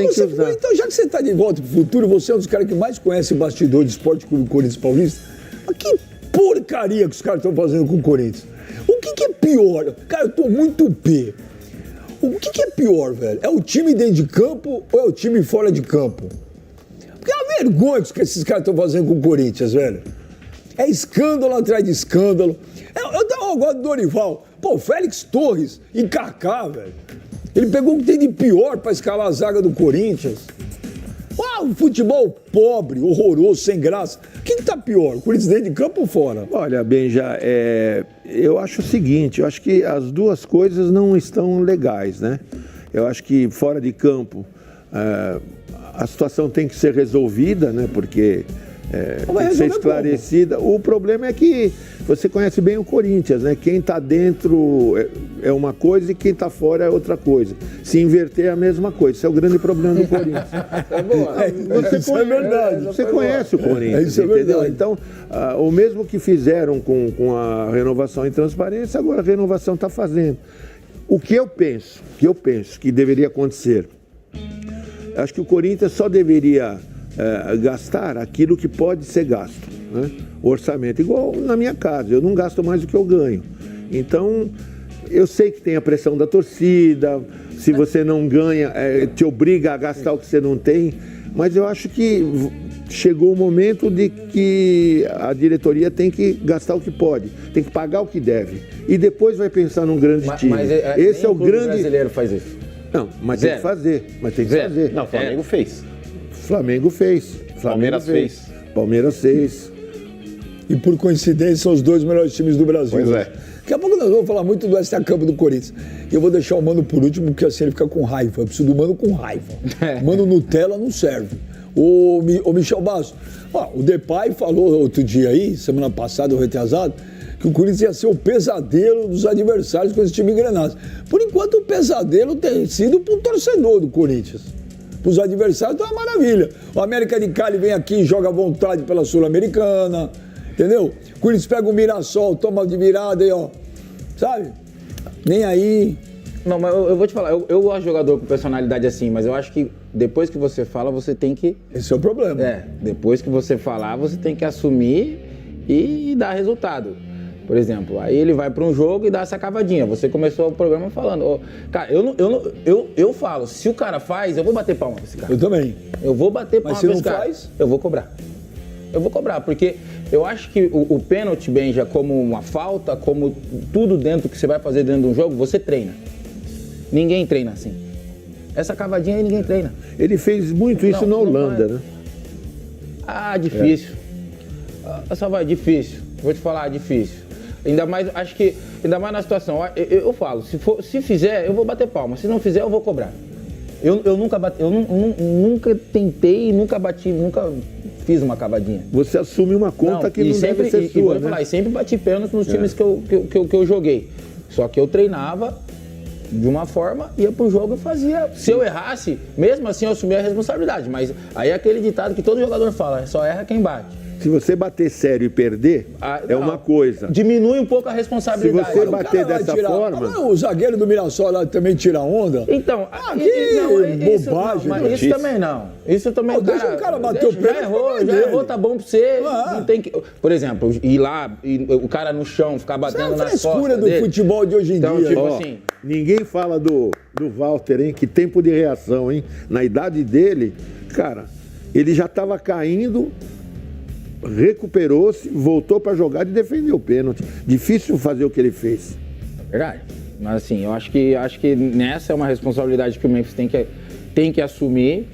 tem que usar. Então, já que você está de volta pro futuro, você é um dos caras que mais conhece bastidor de Esporte Clube Corinthians Paulista. Mas que porcaria que os caras estão fazendo com o Corinthians. O que é pior? Cara, eu tô muito pé. O que é pior, velho? É o time dentro de campo ou é o time fora de campo? Porque é uma vergonha que esses caras estão fazendo com o Corinthians, velho. É escândalo atrás de escândalo. Eu gosto do Dorival. Pô, Félix Torres e Kaká, velho. Ele pegou o que tem de pior pra escalar a zaga do Corinthians. Um futebol pobre, horroroso, sem graça. O que tá pior? O Corinthians dentro de campo ou fora? Olha, Benja, eu acho o seguinte, eu acho que as duas coisas não estão legais, né? Eu acho que fora de campo a situação tem que ser resolvida, né? Porque tem que ser esclarecida. Como? O problema é que você conhece bem o Corinthians, né? Quem está dentro é uma coisa e quem está fora é outra coisa. Se inverter é a mesma coisa. Isso é o grande problema do Corinthians. Isso é verdade. Você conhece o Corinthians, isso é entendeu? verdade. Então, o mesmo que fizeram com a renovação em transparência, agora a renovação está fazendo. O que eu penso que deveria acontecer, acho que o Corinthians só deveria gastar aquilo que pode ser gasto, né? O orçamento, igual na minha casa, eu não gasto mais do que eu ganho. Então, eu sei que tem a pressão da torcida, se você não ganha, te obriga a gastar o que você não tem, mas eu acho que chegou o momento de que a diretoria tem que gastar o que pode, tem que pagar o que deve, e depois vai pensar num grande time. Mas esse é o grande... brasileiro faz isso. Não, mas tem que fazer, Não, o Flamengo fez. Flamengo fez. Palmeiras fez. E por coincidência são os dois melhores times do Brasil. Pois é. Daqui a pouco nós vamos falar muito do extra-campo do Corinthians. E eu vou deixar o Mano por último, porque assim ele fica com raiva. Eu preciso do Mano com raiva. Mano Nutella não serve. O Michel Basso, o Depay falou outro dia aí, semana passada, ou retrasado, que o Corinthians ia ser o pesadelo dos adversários com esse time engrenado. Por enquanto o pesadelo tem sido pro torcedor do Corinthians. Para os adversários, então é uma maravilha. O América de Cali vem aqui e joga à vontade pela Sul-Americana, entendeu? O Corinthians pega o Mirassol, toma de virada aí, ó. Sabe? Nem aí. Não, mas eu vou te falar, eu gosto de jogador com personalidade assim, mas eu acho que depois que você fala, você tem que... Esse é o problema. Depois que você falar, você tem que assumir e dar resultado. Por exemplo, aí ele vai para um jogo e dá essa cavadinha. Você começou o programa falando, cara, eu falo, se o cara faz, eu vou bater palma pra esse cara. Eu também. Eu vou bater palma pra esse cara. Mas se não faz? Eu vou cobrar. Eu vou cobrar, porque eu acho que o pênalti, Benja, como uma falta, como tudo dentro que você vai fazer dentro de um jogo, você treina. Ninguém treina assim. Essa cavadinha aí ninguém treina. Ele fez muito isso na Holanda, né? Difícil. Difícil. Vou te falar, difícil. Ainda mais, acho que, ainda mais na situação, eu falo, se fizer, eu vou bater palma, se não fizer, eu vou cobrar. Eu nunca tentei, nunca bati, nunca fiz uma cavadinha. Você assume uma conta que não deve ser sua, né? Falar, e sempre bati pênalti nos times que eu joguei. Só que eu treinava de uma forma, ia pro jogo e fazia. Se eu errasse, mesmo assim eu assumia a responsabilidade. Mas aí é aquele ditado que todo jogador fala, só erra quem bate. Se você bater sério e perder, é uma coisa. Diminui um pouco a responsabilidade. Se você bater dessa forma... O zagueiro do Mirassol lá também tira onda? Então... bobagem. Mas isso também não. Isso também... Deixa o cara bater o pé. Já errou, tá bom pra você. Não tem que... Por exemplo, ir lá, o cara no chão, ficar batendo nas costas. É a frescura do futebol de hoje em dia. Tipo assim... Ninguém fala do Walter, hein? Que tempo de reação, hein? Na idade dele, cara, ele já tava caindo... recuperou-se, voltou para jogar e defendeu o pênalti. Difícil fazer o que ele fez. Verdade. Mas assim, eu acho que nessa é uma responsabilidade que o Memphis tem que assumir.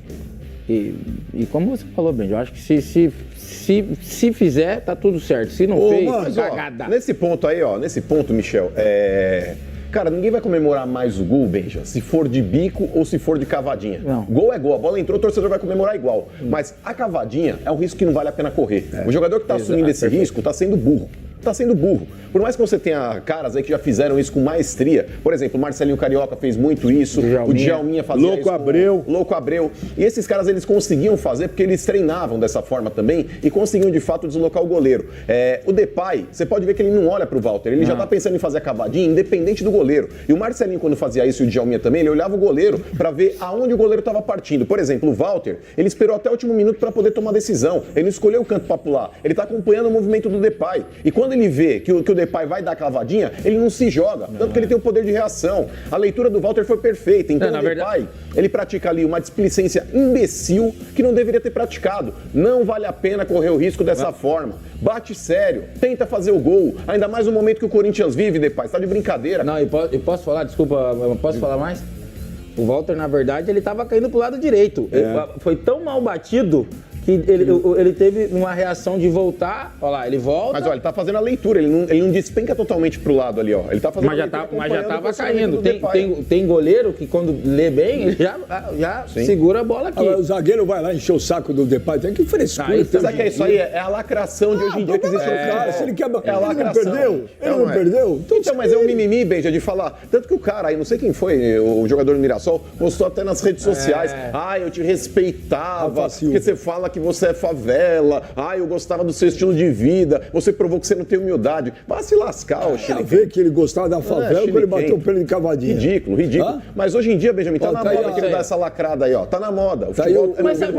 E como você falou, Benji, eu acho que se fizer, tá tudo certo. Se não fez, mas, nesse ponto, Michel, cara, ninguém vai comemorar mais o gol, Benja, se for de bico ou se for de cavadinha. Não. Gol é gol, a bola entrou, o torcedor vai comemorar igual. Mas a cavadinha é um risco que não vale a pena correr. O jogador que está assumindo esse risco está sendo burro. tá sendo burro. Por mais que você tenha caras aí que já fizeram isso com maestria, por exemplo, o Marcelinho Carioca fez muito isso, o Djalminha fazia Louco isso. Abreu. Louco Abreu. E esses caras, eles conseguiam fazer porque eles treinavam dessa forma também e conseguiam, de fato, deslocar o goleiro. O Depay, você pode ver que ele não olha pro Walter, ele já tá pensando em fazer a cavadinha, independente do goleiro. E o Marcelinho, quando fazia isso, e o Djalminha também, ele olhava o goleiro para ver aonde o goleiro estava partindo. Por exemplo, o Walter, ele esperou até o último minuto para poder tomar decisão. Ele não escolheu o canto para pular. Ele tá acompanhando o movimento do Depay. E quando ele vê que o Depay vai dar a cavadinha, ele não se joga. Tanto que ele tem o poder de reação. A leitura do Walter foi perfeita. Então o Depay, ele pratica ali uma displicência imbecil que não deveria ter praticado. Não vale a pena correr o risco dessa forma. Bate sério, tenta fazer o gol. Ainda mais no momento que o Corinthians vive, Depay. Você tá de brincadeira. Não, e posso falar, desculpa, posso falar mais? O Walter, na verdade, ele tava caindo pro lado direito. Ele foi tão mal batido que ele teve uma reação de voltar. Olha lá, ele volta. Mas olha, ele tá fazendo a leitura, ele não despenca totalmente pro lado ali, ó. Ele tá fazendo Mas já tava caindo. Tem goleiro que quando lê bem, ele já segura a bola aqui. Agora, o zagueiro vai lá encher o saco do Depay, tem que frescura. Sabe que é isso aí? É a lacração de hoje em dia que existe no futebol. Se ele quer... É a lacração. Ele não perdeu? Então, mas é um mimimi, Benja, de falar. Tanto que o cara aí, não sei quem foi, o jogador do Mirassol, postou até nas redes sociais. Eu te respeitava, porque você fala que você é favela. Eu gostava do seu estilo de vida. Você provou que você não tem humildade. Vai se lascar, o Chile. Ver que ele gostava da favela quando ele bateu o pelo de cavadinha. Ridículo. Mas hoje em dia, Benjamin, tá na moda que ele dá essa lacrada aí, ó. Tá na moda. Mas sabe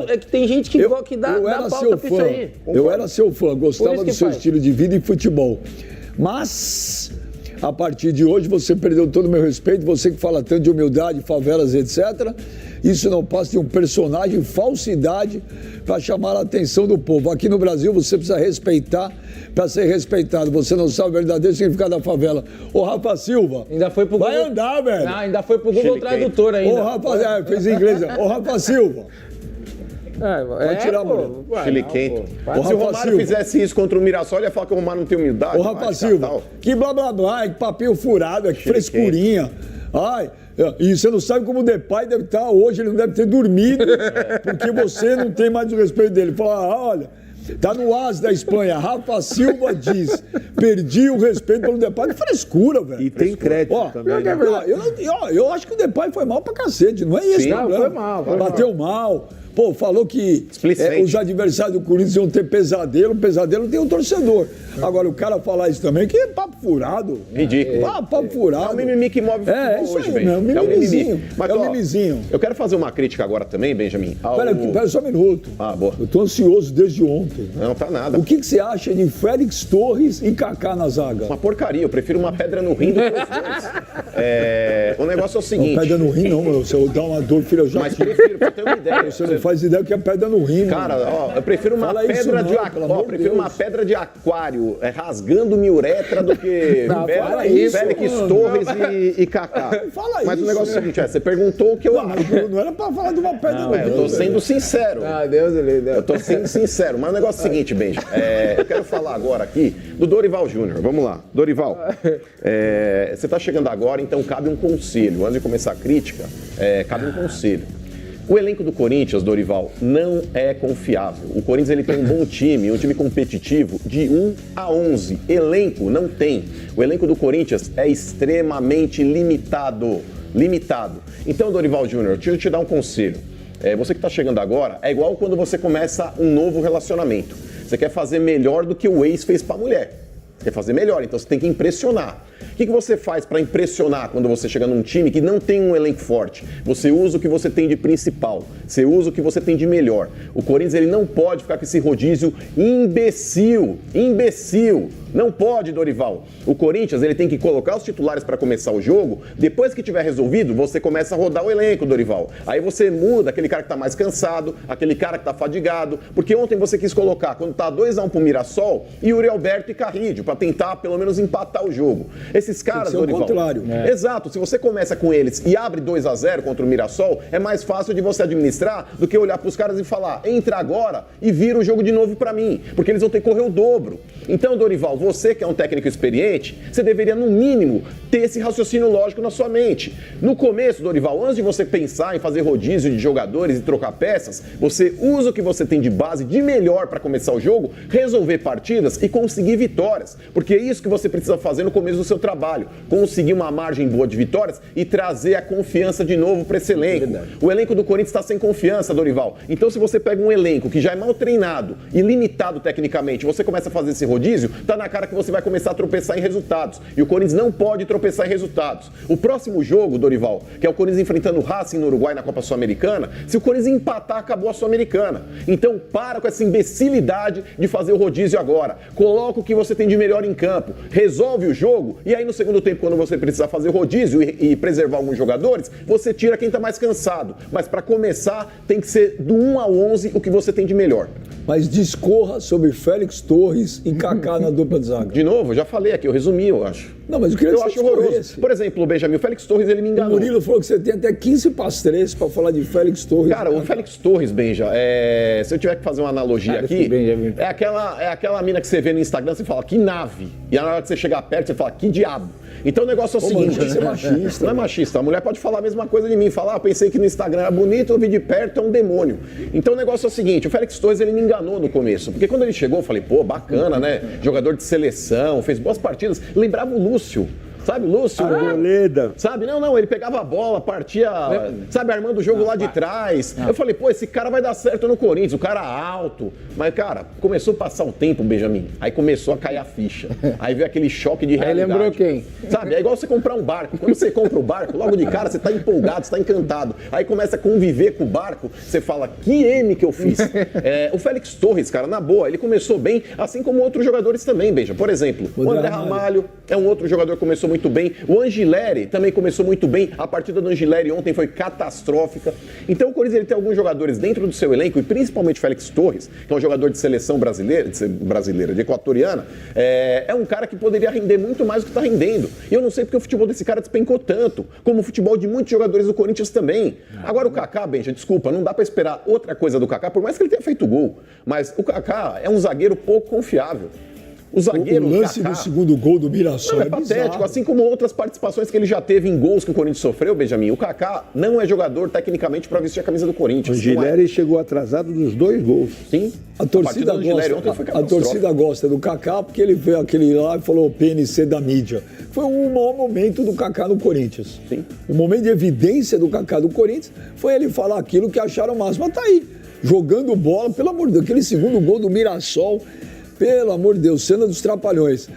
é que tem gente que dá pauta pra isso aí. Eu era seu fã, gostava do seu estilo de vida e futebol. Mas, a partir de hoje, você perdeu todo o meu respeito, você que fala tanto de humildade, favelas, etc. Isso não passa de um personagem, falsidade, para chamar a atenção do povo. Aqui no Brasil, você precisa respeitar para ser respeitado. Você não sabe o verdadeiro significado da favela. Ô, Rafa Silva, ainda foi pro vai Google... andar, velho. Não, ainda foi pro Google Tradutor ainda. Ô, Rafa, fez em inglês. Ô, Rafa Silva. Vai tirar, mano. Chile quente. Se o Romário fizesse isso contra o Mirassol, ele ia falar que o Romário não tem humildade. Ô, Rafa Silva, que blá blá blá, que papinho furado, que frescurinha. E você não sabe como o Depay deve estar hoje, ele não deve ter dormido, porque você não tem mais o respeito dele. Fala, olha, tá no AS da Espanha, Rafa Silva diz, perdi o respeito pelo Depay, que frescura, velho. E tem crédito também. Né? Eu acho que o Depay foi mal pra cacete, não é isso? Não, foi mal. Bateu mal. Pô, falou que os adversários do Corinthians iam ter pesadelo tem um torcedor. Agora, o cara falar isso também, que é papo furado. Ridículo. Papo furado. É o mimimi que move o futebol isso hoje, aí, é um mimizinho. Mas, mimizinho. Eu quero fazer uma crítica agora também, Benjamin. Pera só um minuto. Boa. Eu tô ansioso desde ontem. Não tá nada. O que você acha de Félix Torres e Kaká na zaga? Uma porcaria, eu prefiro uma pedra no rim do que os dois. O negócio é o seguinte... Não, pedra no rim não, meu. Você dá uma dor, filho, eu já... Mas prefiro, pra ter uma ideia. Você não faz ideia que é pedra no rim, cara, eu prefiro uma pedra de aquário. Uma pedra de aquário rasgando-me uretra do que Félix Torres e Kaká. Mas o negócio é o seguinte, você perguntou o que eu acho. Não era pra falar de uma pedra no rim. Eu tô sendo sincero. Deus. Eu tô sendo sincero. Mas o negócio é o seguinte, Benja. Eu quero falar agora aqui do Dorival Júnior. Vamos lá. Dorival, você tá chegando agora, então cabe um conselho. Antes de começar a crítica, cabe um conselho. O elenco do Corinthians, Dorival, não é confiável. O Corinthians ele tem um bom time, um time competitivo de 1 a 11. Elenco não tem. O elenco do Corinthians é extremamente limitado. Então, Dorival Júnior, deixa eu te dar um conselho. Você que está chegando agora, é igual quando você começa um novo relacionamento. Você quer fazer melhor do que o ex fez para a mulher. Você quer fazer melhor, então você tem que impressionar. O que você faz para impressionar quando você chega num time que não tem um elenco forte? Você usa o que você tem de principal, você usa o que você tem de melhor. O Corinthians ele não pode ficar com esse rodízio imbecil. Não pode, Dorival. O Corinthians ele tem que colocar os titulares para começar o jogo. Depois que tiver resolvido, você começa a rodar o elenco, Dorival. Aí você muda aquele cara que tá mais cansado, aquele cara que tá fadigado. Porque ontem você quis colocar, quando tá 2 a 1 pro Mirassol, Yuri Alberto e Carrídio, para tentar pelo menos empatar o jogo. esses caras, ser o Dorival. contrário. Exato. Se você começa com eles e abre 2-0 contra o Mirassol, é mais fácil de você administrar do que olhar pros caras e falar, entra agora e vira o jogo de novo pra mim, porque eles vão ter que correr o dobro. Então, Dorival, você que é um técnico experiente, você deveria, no mínimo, ter esse raciocínio lógico na sua mente. No começo, Dorival, antes de você pensar em fazer rodízio de jogadores e trocar peças, você usa o que você tem de base de melhor para começar o jogo, resolver partidas e conseguir vitórias. Porque é isso que você precisa fazer no começo do seu trabalho. Conseguir uma margem boa de vitórias e trazer a confiança de novo para esse elenco. O elenco do Corinthians está sem confiança, Dorival. Então, se você pega um elenco que já é mal treinado e limitado tecnicamente, você começa a fazer esse rodízio, tá na cara que você vai começar a tropeçar em resultados. E o Corinthians não pode tropeçar em resultados. O próximo jogo, Dorival, que é o Corinthians enfrentando o Racing no Uruguai na Copa Sul-Americana, se o Corinthians empatar, acabou a Sul-Americana. Então, para com essa imbecilidade de fazer o rodízio agora. Coloca o que você tem de melhor em campo, resolve o jogo, e aí no segundo tempo, quando você precisar fazer o rodízio e preservar alguns jogadores, você tira quem tá mais cansado. Mas para começar, tem que ser do 1 ao 11 o que você tem de melhor. Mas discorra sobre Félix Torres e Kaká na dupla de zaga. De novo, já falei aqui, eu resumi, eu acho. Não, mas eu queria Eu que acho você horroroso. discorresse. Por exemplo, o Benjamin, o Félix Torres, ele me O enganou. Murilo falou que você tem até 15 pastores para falar de Félix Torres. Cara, o Félix Torres, Benja, se eu tiver que fazer uma analogia Cara, aqui, esse Benjamin. é aquela mina que você vê no Instagram, você fala, que nave. E na hora que você chegar perto, você fala, que diabo. Então o negócio é o Pô, seguinte... mano, você é machista. Não é machista. A mulher pode falar a mesma coisa de mim. Falar, eu pensei que no Instagram era bonito, eu vi de perto, é um demônio. Então o negócio é o seguinte, o Félix Torres, ele me enganou no começo. Porque quando ele chegou, eu falei, pô, bacana, né? Jogador de seleção, fez boas partidas. Lembrava o Lúcio. Sabe, o Lúcio? Arboleda. Sabe? Não, ele pegava a bola, partia, sabe, armando o jogo lá de trás. Eu falei, pô, esse cara vai dar certo no Corinthians, o cara alto. Mas, cara, começou a passar o tempo, Benjamin. Aí começou a cair a ficha. Aí veio aquele choque de realidade. lembrou quem? Sabe? É igual você comprar um barco. Quando você compra o barco, logo de cara você tá empolgado, você tá encantado. Aí começa a conviver com o barco, você fala, que M que eu fiz. O Félix Torres, cara, na boa, ele começou bem, assim como outros jogadores também, Benja. Por exemplo, o André Ramalho é um outro jogador que começou muito bem. O Angileri também começou muito bem. A partida do Angileri ontem foi catastrófica. Então o Corinthians ele tem alguns jogadores dentro do seu elenco, e principalmente Félix Torres, que é um jogador de seleção brasileira, de equatoriana, é um cara que poderia render muito mais do que está rendendo. E eu não sei porque o futebol desse cara despencou tanto, como o futebol de muitos jogadores do Corinthians também. Agora o Kaká, Benja, desculpa, não dá para esperar outra coisa do Kaká, por mais que ele tenha feito gol. Mas o Kaká é um zagueiro pouco confiável. O zagueiro O lance Kaká, do segundo gol do Mirassol é patético, bizarro. assim como outras participações que ele já teve em gols que o Corinthians sofreu, Benjamin. O Kaká não é jogador tecnicamente para vestir a camisa do O Corinthians. Gileri chegou atrasado dos 2 gols. Sim. A torcida, partida do Gileri ontem foi a torcida gosta do Kaká porque ele veio aquele lá e falou PNC da mídia. Foi o maior momento do Kaká no Corinthians. Sim. O momento de evidência do Kaká do Corinthians foi ele falar aquilo que acharam o máximo. Mas tá aí, jogando bola, pelo amor de Deus, aquele segundo gol do Mirassol, pelo amor de Deus, cena dos Trapalhões.